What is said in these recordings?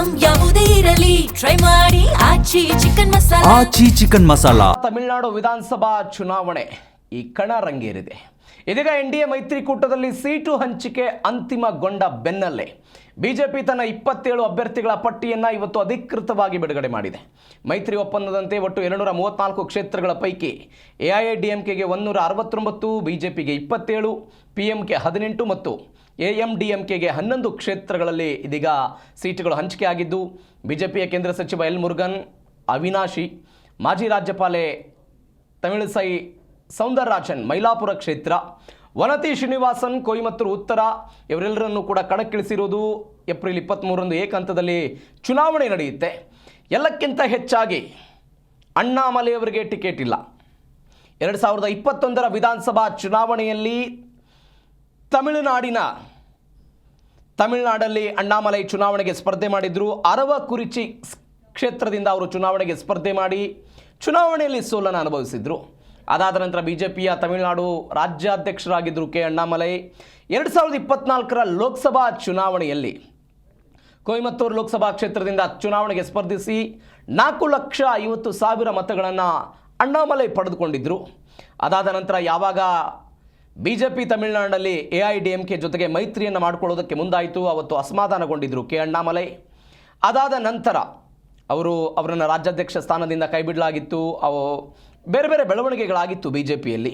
Item ಯಾವುದೇ ಇರಲಿ try ಮಾಡಿ ಆಚಿ ಚಿಕನ್ ಮಸಾಲಾ. ಆಚಿ ಚಿಕನ್ ಮಸಾಲಾ. ತಮಿಳುನಾಡು ವಿಧಾನಸಭಾ ಚುನಾವಣೆ ಈ ಕಣರಂಗೇರಿದೆ. ಇದೀಗ ಎನ್ಡಿಎ ಮೈತ್ರಿಕೂಟದಲ್ಲಿ ಸೀಟು ಹಂಚಿಕೆ ಅಂತಿಮಗೊಂಡ ಬೆನ್ನಲ್ಲೇ ಬಿಜೆಪಿ ತನ್ನ 27 ಅಭ್ಯರ್ಥಿಗಳ ಪಟ್ಟಿಯನ್ನು ಇವತ್ತು ಅಧಿಕೃತವಾಗಿ ಬಿಡುಗಡೆ ಮಾಡಿದೆ. ಮೈತ್ರಿ ಒಪ್ಪಂದದಂತೆ ಒಟ್ಟು 234 ಕ್ಷೇತ್ರಗಳ ಪೈಕಿ ಎಐಎಡಿಎಂಕೆಗೆ 169, ಬಿಜೆಪಿಗೆ 27, ಪಿಎಂಕೆ 18 ಮತ್ತು ಎಎಂಡಿಎಂಕೆಗೆ 11 ಕ್ಷೇತ್ರಗಳಲ್ಲಿ ಇದೀಗ ಸೀಟುಗಳು ಹಂಚಿಕೆ ಆಗಿದ್ದು, ಬಿಜೆಪಿಯ ಕೇಂದ್ರ ಸಚಿವ ಎಲ್ ಮುರುಗನ್, ಅವಿನಾಶಿ, ಮಾಜಿ ರಾಜ್ಯಪಾಲೆ ತಮಿಳಿಸೈ ಸೌಂದರರಾಜನ್ ಮೈಲಾಪುರ ಕ್ಷೇತ್ರ, ವನತಿ ಶ್ರೀನಿವಾಸನ್ ಕೊಯಮತ್ತೂರು ಉತ್ತರ ಇವರೆಲ್ಲರನ್ನು ಕೂಡ ಕಣಕ್ಕಿಳಿಸಿರುವುದು. ಏಪ್ರಿಲ್ 23ರಂದು ಏಕಹಂತದಲ್ಲಿ ಚುನಾವಣೆ ನಡೆಯುತ್ತೆ. ಎಲ್ಲಕ್ಕಿಂತ ಹೆಚ್ಚಾಗಿ ಅಣ್ಣಾಮಲೈಯವರಿಗೆ ಟಿಕೆಟ್ ಇಲ್ಲ. 2021ರ ವಿಧಾನಸಭಾ ಚುನಾವಣೆಯಲ್ಲಿ ತಮಿಳುನಾಡಲ್ಲಿ ಅಣ್ಣಾಮಲೈ ಚುನಾವಣೆಗೆ ಸ್ಪರ್ಧೆ ಮಾಡಿದ್ರು. ಅರವಕುರಿಚಿ ಕ್ಷೇತ್ರದಿಂದ ಅವರು ಚುನಾವಣೆಗೆ ಸ್ಪರ್ಧೆ ಮಾಡಿ ಚುನಾವಣೆಯಲ್ಲಿ ಸೋಲನ್ನು ಅನುಭವಿಸಿದ್ರು. ಅದಾದ ನಂತರ ಬಿಜೆಪಿಯ ತಮಿಳುನಾಡು ರಾಜ್ಯಾಧ್ಯಕ್ಷರಾಗಿದ್ದರು ಕೆ ಅಣ್ಣಾಮಲೈ. 2024ರ ಲೋಕಸಭಾ ಚುನಾವಣೆಯಲ್ಲಿ ಕೊಯಮತ್ತೂರು ಲೋಕಸಭಾ ಕ್ಷೇತ್ರದಿಂದ ಚುನಾವಣೆಗೆ ಸ್ಪರ್ಧಿಸಿ 4,50,000 ಮತಗಳನ್ನು ಅಣ್ಣಾಮಲೈ ಪಡೆದುಕೊಂಡಿದ್ದರು. ಅದಾದ ನಂತರ ಯಾವಾಗ ಬಿಜೆಪಿ ತಮಿಳುನಾಡಿನಲ್ಲಿ ಎಐಡಿಎಂಕೆ ಜೊತೆಗೆ ಮೈತ್ರಿಯನ್ನು ಮಾಡಿಕೊಳ್ಳೋದಕ್ಕೆ ಮುಂದಾಯಿತು, ಅವತ್ತು ಅಸಮಾಧಾನಗೊಂಡಿದ್ದರು ಕೆ ಅಣ್ಣಾಮಲೈ. ಅದಾದ ನಂತರ ಅವರನ್ನು ರಾಜ್ಯಾಧ್ಯಕ್ಷ ಸ್ಥಾನದಿಂದ ಕೈಬಿಡಲಾಗಿತ್ತು. ಬೇರೆ ಬೇರೆ ಬೆಳವಣಿಗೆಗಳಾಗಿತ್ತು ಬಿಜೆಪಿಯಲ್ಲಿ.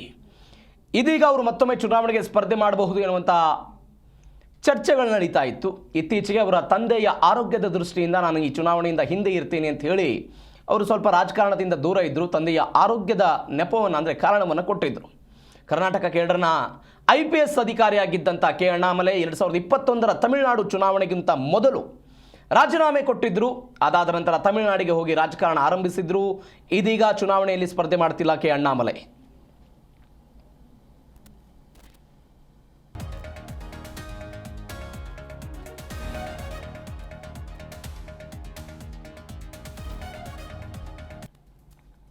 ಇದೀಗ ಅವರು ಮತ್ತೊಮ್ಮೆ ಚುನಾವಣೆಗೆ ಸ್ಪರ್ಧೆ ಮಾಡಬಹುದು ಎನ್ನುವಂಥ ಚರ್ಚೆಗಳು ನಡೀತಾ ಇತ್ತು. ಇತ್ತೀಚೆಗೆ ಅವರ ತಂದೆಯ ಆರೋಗ್ಯದ ದೃಷ್ಟಿಯಿಂದ ನಾನು ಈ ಚುನಾವಣೆಯಿಂದ ಹಿಂದೆ ಇರ್ತೀನಿ ಅಂತ ಹೇಳಿ ಅವರು ಸ್ವಲ್ಪ ರಾಜಕಾರಣದಿಂದ ದೂರ ಇದ್ದರು. ತಂದೆಯ ಆರೋಗ್ಯದ ನೆಪವನ್ನು ಅಂದರೆ ಕಾರಣವನ್ನು ಕೊಟ್ಟಿದ್ದರು. ಕರ್ನಾಟಕ ಕೇಡರ್ನ IPS ಅಧಿಕಾರಿಯಾಗಿದ್ದಂಥ ಕೆ ಅಣ್ಣಾಮಲೈ 2021ರ ತಮಿಳುನಾಡು ಚುನಾವಣೆಗಿಂತ ಮೊದಲು ರಾಜೀನಾಮೆ ಕೊಟ್ಟಿದ್ದರು. ಅದಾದ ನಂತರ ತಮಿಳುನಾಡಿಗೆ ಹೋಗಿ ರಾಜಕಾರಣ ಆರಂಭಿಸಿದ್ರು. ಇದೀಗ ಚುನಾವಣೆಯಲ್ಲಿ ಸ್ಪರ್ಧೆ ಮಾಡ್ತಿಲ್ಲ ಕೆ ಅಣ್ಣಾಮಲೈ.